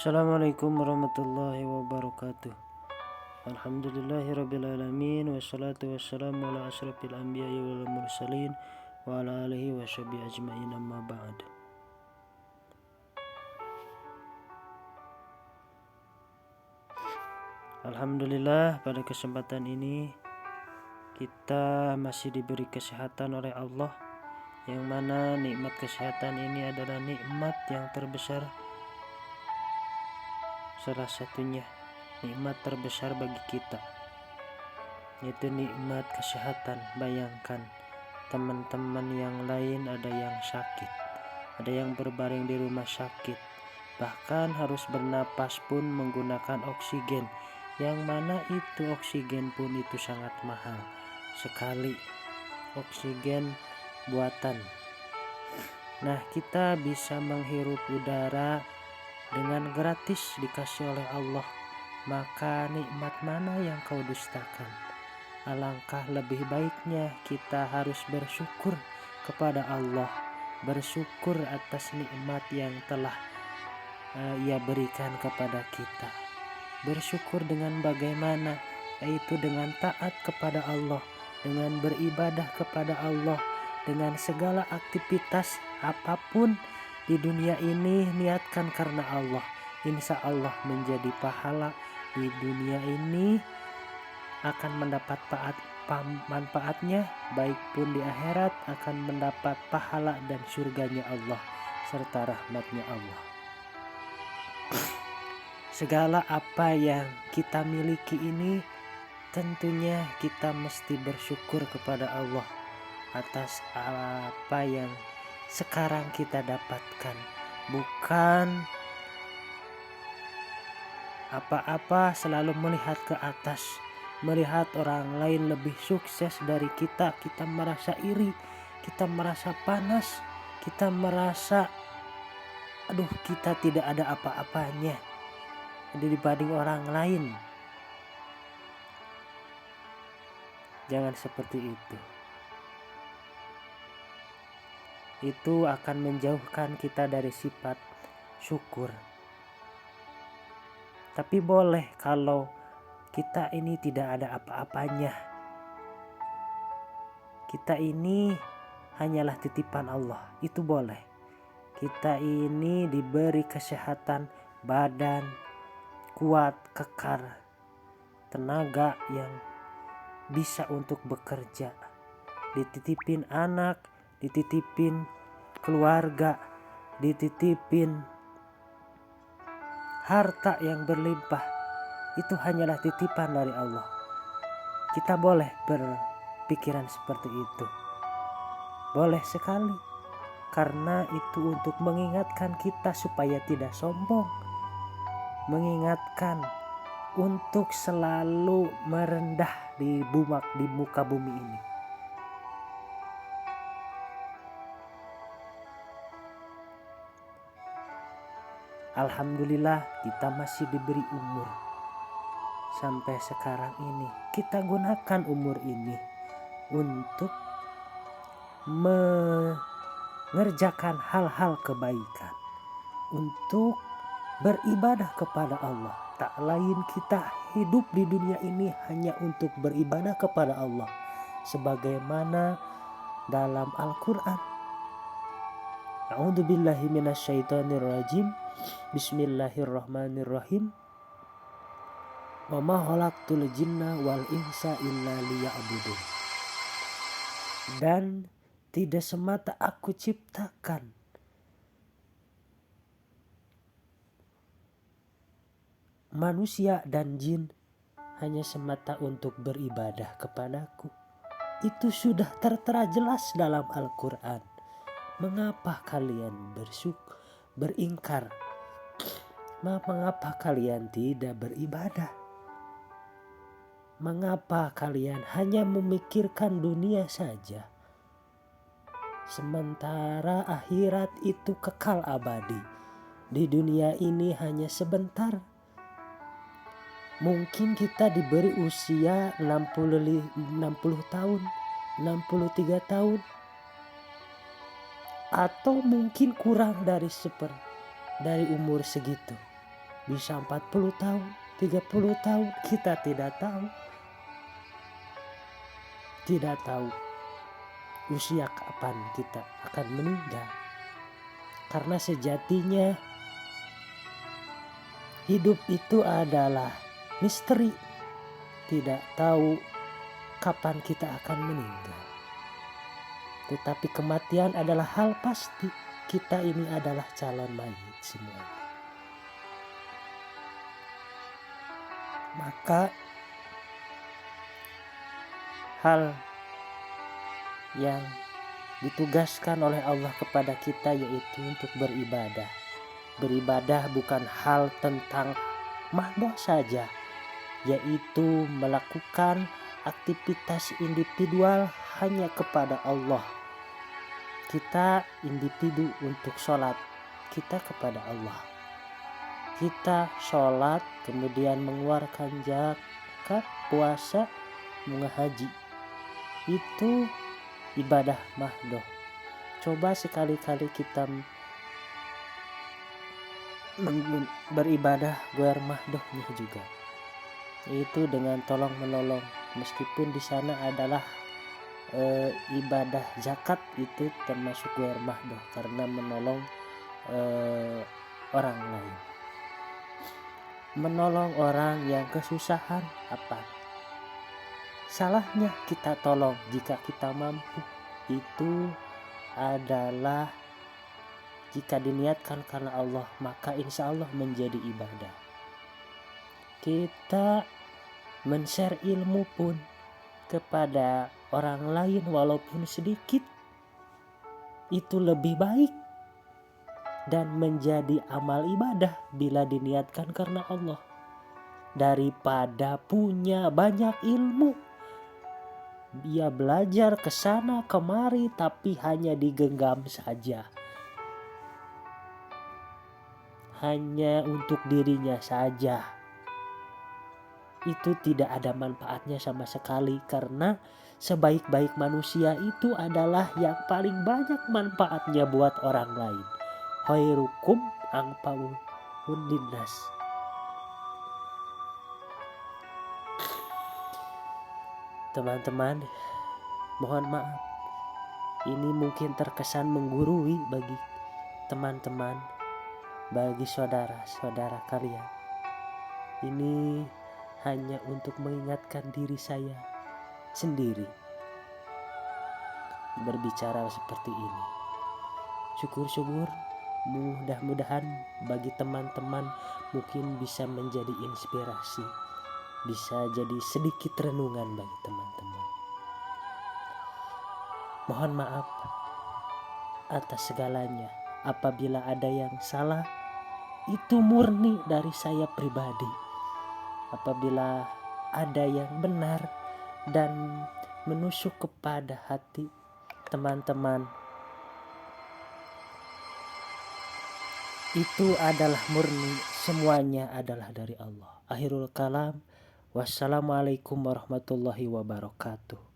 Assalamualaikum warahmatullahi wabarakatuh. Alhamdulillahirrabbilalamin. Wassalatu wassalamu ala ashrafil anbiya'i wal mursalin wa ala alihi wa sahbihi ajma'in, amma ba'd. Alhamdulillah, pada kesempatan ini kita masih diberi kesehatan oleh Allah, yang mana nikmat kesehatan ini adalah nikmat yang terbesar. Salah satunya nikmat terbesar bagi kita, yaitu nikmat kesehatan. Bayangkan teman-teman yang lain ada yang sakit, ada yang berbaring di rumah sakit, bahkan harus bernapas pun menggunakan oksigen, yang mana itu oksigen pun itu sangat mahal sekali, oksigen buatan. Nah, kita bisa menghirup udara dengan gratis dikasih oleh Allah. Maka nikmat mana yang kau dustakan? Alangkah lebih baiknya kita harus bersyukur kepada Allah, bersyukur atas nikmat yang telah Ia berikan kepada kita. Bersyukur dengan bagaimana? Yaitu dengan taat kepada Allah, dengan beribadah kepada Allah, dengan segala aktivitas apapun di dunia ini niatkan karena Allah. Insya Allah menjadi pahala di dunia ini, akan mendapat manfaatnya, baik pun di akhirat akan mendapat pahala dan surganya Allah serta rahmatnya Allah. Segala apa yang kita miliki ini tentunya kita mesti bersyukur kepada Allah atas apa yang sekarang kita dapatkan. Bukan apa-apa selalu melihat ke atas, melihat orang lain lebih sukses dari kita, kita merasa iri, kita merasa panas, kita merasa kita tidak ada apa-apanya dibanding orang lain. Jangan seperti itu. Itu akan menjauhkan kita dari sifat syukur. Tapi boleh kalau kita ini tidak ada apa-apanya. Kita ini hanyalah titipan Allah, itu boleh. Kita ini diberi kesehatan badan, kuat, kekar, tenaga yang bisa untuk bekerja, dititipin anak, dititipin keluarga, dititipin harta yang berlimpah. Itu hanyalah titipan dari Allah. Kita boleh berpikiran seperti itu, boleh sekali, karena itu untuk mengingatkan kita supaya tidak sombong, mengingatkan untuk selalu merendah di muka bumi ini. Alhamdulillah kita masih diberi umur sampai sekarang ini. Kita gunakan umur ini untuk mengerjakan hal-hal kebaikan, untuk beribadah kepada Allah. Tak lain kita hidup di dunia ini hanya untuk beribadah kepada Allah, sebagaimana dalam Al-Quran. A'udzubillahi minasyaitonirrajim. Bismillahirrahmanirrahim. Wa ma khalaqtul jinna wal insa illa liya'budun. Dan tidak semata aku ciptakan manusia dan jin hanya semata untuk beribadah kepadaku. Itu sudah tertera jelas dalam Al-Quran. Mengapa kalian beringkar? Mengapa kalian tidak beribadah? Mengapa kalian hanya memikirkan dunia saja? Sementara akhirat itu kekal abadi. Di dunia ini hanya sebentar. Mungkin kita diberi usia 60 tahun, 63 tahun, atau mungkin kurang dari umur segitu. bisa 40 tahun, 30 tahun, kita tidak tahu. Tidak tahu usia kapan kita akan meninggal. Karena sejatinya hidup itu adalah misteri. Tidak tahu kapan kita akan meninggal. Tetapi kematian adalah hal pasti. Kita ini adalah calon mayit semua. Maka hal yang ditugaskan oleh Allah kepada kita yaitu untuk beribadah. Beribadah bukan hal tentang mahdoh saja, yaitu melakukan aktivitas individual hanya kepada Allah. Kita individu untuk sholat, kita kepada Allah. Kita sholat, kemudian mengeluarkan zakat, puasa, mengaji. Itu ibadah mahdoh. Coba sekali-kali kita beribadah guer mahdohnya juga. Itu dengan tolong menolong, meskipun di sana adalah ibadah zakat, itu termasuk guer mahdoh karena menolong orang lain. Menolong orang yang kesusahan, apa salahnya kita tolong jika kita mampu? Itu adalah jika diniatkan karena Allah, maka insya Allah menjadi ibadah. Kita men-share ilmu pun kepada orang lain walaupun sedikit, itu lebih baik dan menjadi amal ibadah bila diniatkan karena Allah, daripada punya banyak ilmu. Dia belajar ke sana kemari tapi hanya digenggam saja, hanya untuk dirinya saja. Itu tidak ada manfaatnya sama sekali, karena sebaik-baik manusia itu adalah yang paling banyak manfaatnya buat orang lain. Khairukum anfa'uhum linnas. Teman-teman, mohon maaf, ini mungkin terkesan menggurui bagi teman-teman, bagi saudara-saudara kalian. Ini hanya untuk mengingatkan diri saya sendiri berbicara seperti ini. Syukur-syukur, mudah-mudahan bagi teman-teman mungkin bisa menjadi inspirasi, bisa jadi sedikit renungan bagi teman-teman. Mohon maaf atas segalanya. Apabila ada yang salah, itu murni dari saya pribadi. Apabila ada yang benar dan menusuk kepada hati teman-teman, itu adalah murni, semuanya adalah dari Allah. Akhirul kalam, wassalamualaikum warahmatullahi wabarakatuh.